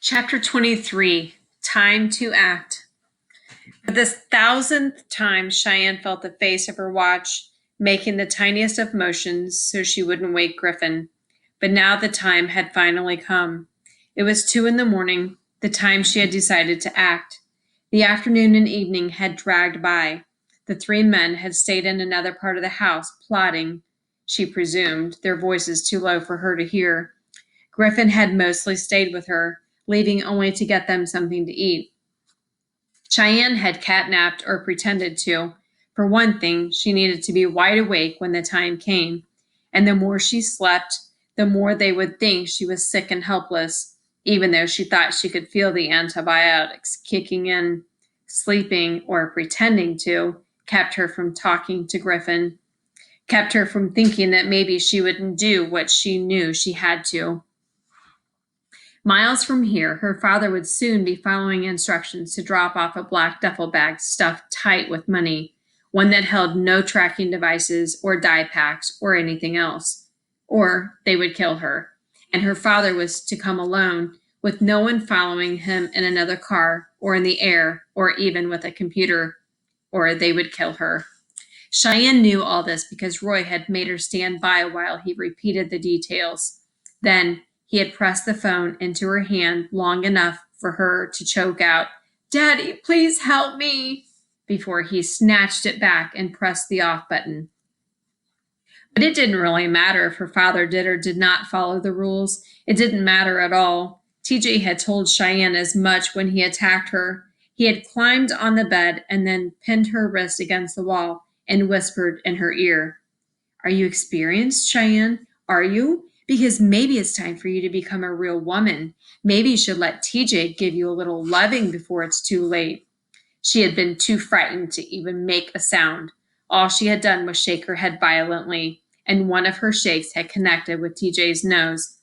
Chapter 23, Time to Act. For the 1,000th time, Cheyenne felt the face of her watch, making the tiniest of motions so she wouldn't wake Griffin. But now the time had finally come. It was 2 in the morning, the time she had decided to act. The afternoon and evening had dragged by. The 3 men had stayed in another part of the house, plotting, she presumed, their voices too low for her to hear. Griffin had mostly stayed with her, leaving only to get them something to eat. Cheyenne had catnapped or pretended to. For one thing, she needed to be wide awake when the time came, and the more she slept, the more they would think she was sick and helpless, even though she thought she could feel the antibiotics kicking in. Sleeping, or pretending to, kept her from talking to Griffin, kept her from thinking that maybe she wouldn't do what she knew she had to. Miles from here, her father would soon be following instructions to drop off a black duffel bag stuffed tight with money, one that held no tracking devices or dye packs or anything else. Or they would kill her, and her father was to come alone, with no one following him in another car or in the air or even with a computer, or they would kill her. Cheyenne knew all this because Roy had made her stand by while he repeated the details. Then he had pressed the phone into her hand long enough for her to choke out, "Daddy, please help me," before he snatched it back and pressed the off button. But it didn't really matter if her father did or did not follow the rules. It didn't matter at all. TJ had told Cheyenne as much when he attacked her. He had climbed on the bed and then pinned her wrist against the wall and whispered in her ear, "Are you experienced, Cheyenne? Are you? Because maybe it's time for you to become a real woman. Maybe you should let TJ give you a little loving before it's too late." She had been too frightened to even make a sound. All she had done was shake her head violently, and one of her shakes had connected with TJ's nose.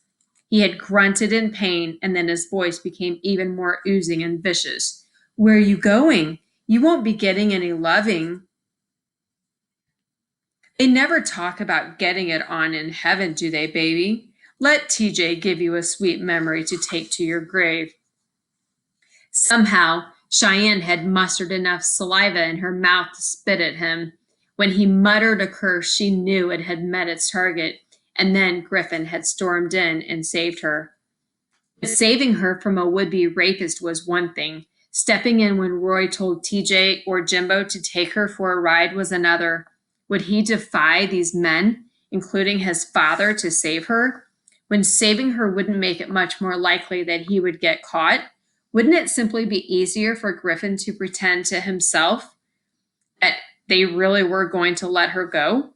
He had grunted in pain, and then his voice became even more oozing and vicious. "Where are you going? You won't be getting any loving." "They never talk about getting it on in heaven, do they, baby? Let TJ give you a sweet memory to take to your grave." Somehow, Cheyenne had mustered enough saliva in her mouth to spit at him. When he muttered a curse, she knew it had met its target, and then Griffin had stormed in and saved her. But saving her from a would-be rapist was one thing. Stepping in when Roy told TJ or Jimbo to take her for a ride was another. Would he defy these men, including his father, to save her? When saving her wouldn't make it much more likely that he would get caught, wouldn't it simply be easier for Griffin to pretend to himself that they really were going to let her go?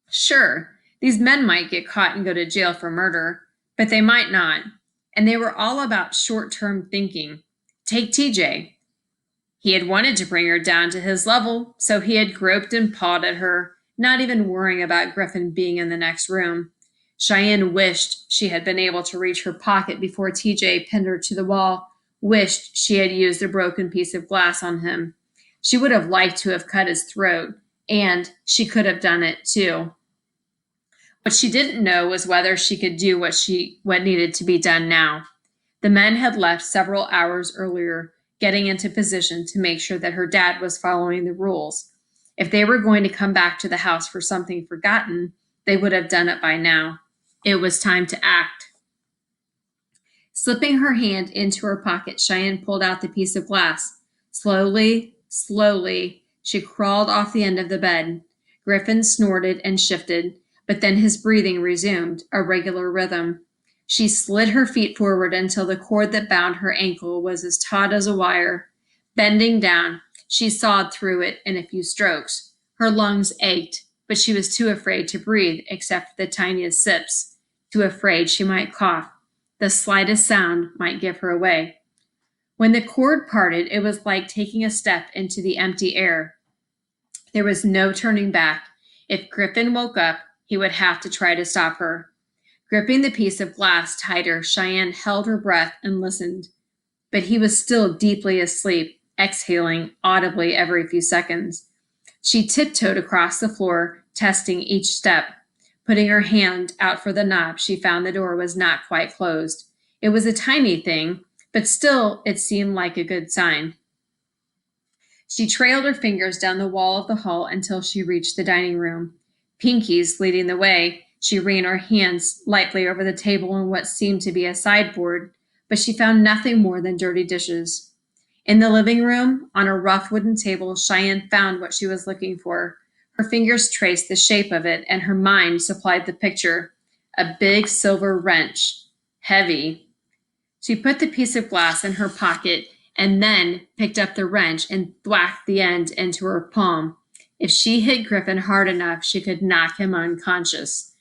Sure, these men might get caught and go to jail for murder, but they might not. And they were all about short-term thinking. Take TJ. He had wanted to bring her down to his level, so he had groped and pawed at her, not even worrying about Griffin being in the next room. Cheyenne wished she had been able to reach her pocket before TJ pinned her to the wall, wished she had used a broken piece of glass on him. She would have liked to have cut his throat, and she could have done it too. What she didn't know was whether she could do what needed to be done now. The men had left several hours earlier, getting into position to make sure that her dad was following the rules. If they were going to come back to the house for something forgotten, they would have done it by now. It was time to act. Slipping her hand into her pocket, Cheyenne pulled out the piece of glass. Slowly, she crawled off the end of the bed. Griffin snorted and shifted, but then his breathing resumed, a regular rhythm. She slid her feet forward until the cord that bound her ankle was as taut as a wire. Bending down, she sawed through it in a few strokes. Her lungs ached, but she was too afraid to breathe except for the tiniest sips, too afraid she might cough. The slightest sound might give her away. When the cord parted, it was like taking a step into the empty air. There was no turning back. If Griffin woke up, he would have to try to stop her. Gripping the piece of glass tighter, Cheyenne held her breath and listened. But he was still deeply asleep, exhaling audibly every few seconds. She tiptoed across the floor, testing each step. Putting her hand out for the knob, she found the door was not quite closed. It was a tiny thing, but still it seemed like a good sign. She trailed her fingers down the wall of the hall until she reached the dining room. Pinky's leading the way. She ran her hands lightly over the table and what seemed to be a sideboard, but she found nothing more than dirty dishes. In the living room, on a rough wooden table, Cheyenne found what she was looking for. Her fingers traced the shape of it, and her mind supplied the picture. A big silver wrench. Heavy. She put the piece of glass in her pocket and then picked up the wrench and thwacked the end into her palm. If she hit Griffin hard enough, she could knock him unconscious.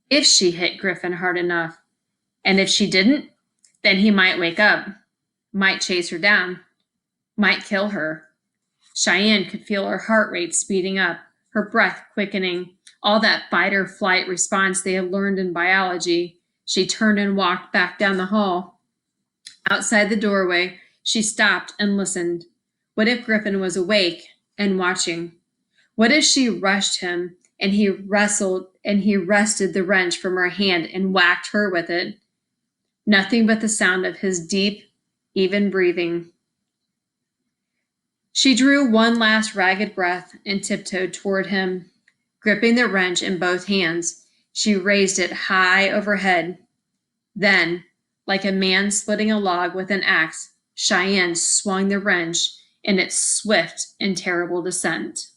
If she hit Griffin hard enough. And if she didn't, then he might wake up, might chase her down, might kill her. Cheyenne could feel her heart rate speeding up, her breath quickening, all that fight or flight response they had learned in biology. She turned and walked back down the hall. Outside the doorway, she stopped and listened. What if Griffin was awake and watching? What if she rushed him and he wrested the wrench from her hand and whacked her with it? Nothing but the sound of his deep, even breathing. She drew one last ragged breath and tiptoed toward him. Gripping the wrench in both hands, she raised it high overhead. Then, like a man splitting a log with an axe, Cheyenne swung the wrench in its swift and terrible descent.